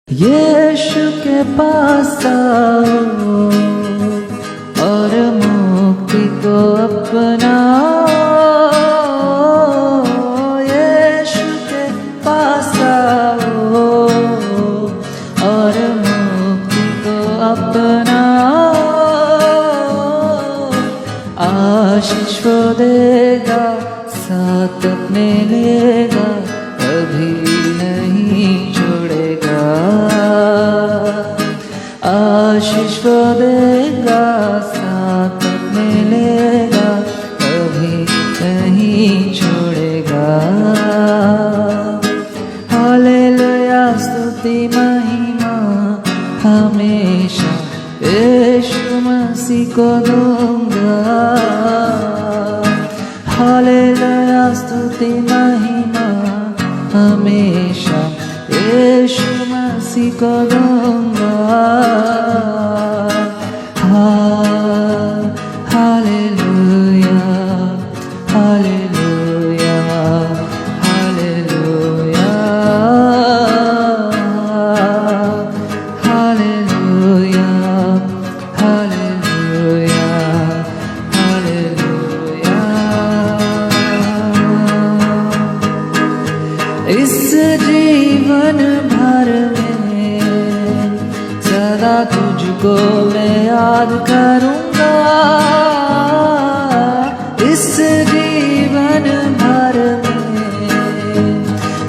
यीशु के पास आओ और मुक्ति को अपनाओ। यीशु के पास आओ और मुक्ति को अपनाओ। आशीष वो देगा, साथ अपने लेगा, कभी नहीं छोड़ेगा। आशीष वो देगा, साथ अपने लेगा, कभी नहीं छोड़ेगा। हालेलुया, स्तुति महिमा हमेशा यीशु मसीह को दूंगा। हालेलुया, स्तुति महिमा हमेशा यीशु मसीह को दूंगा। Hallelujah, hallelujah, hallelujah, hallelujah, hallelujah, hallelujah. इस जीवन भर में सदा तुझको मैं याद करूंगा। इस जीवन भर में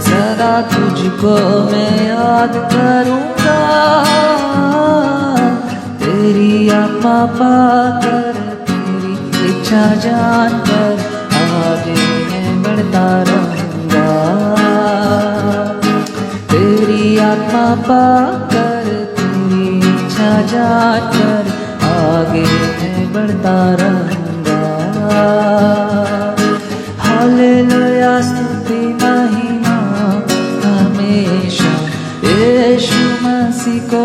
सदा तुझको मैं याद करूंगा। तेरी आत्मा पाकर, तेरी इच्छा जानकर आगे मैं बढ़ता रहूंगा। तेरी आत्मा पाकर, तेरी इच्छा जानकर आगे मैं बढ़ता रहूंगा। हालेलुया, स्तुति महिमा हमेशा यीशु मसीह को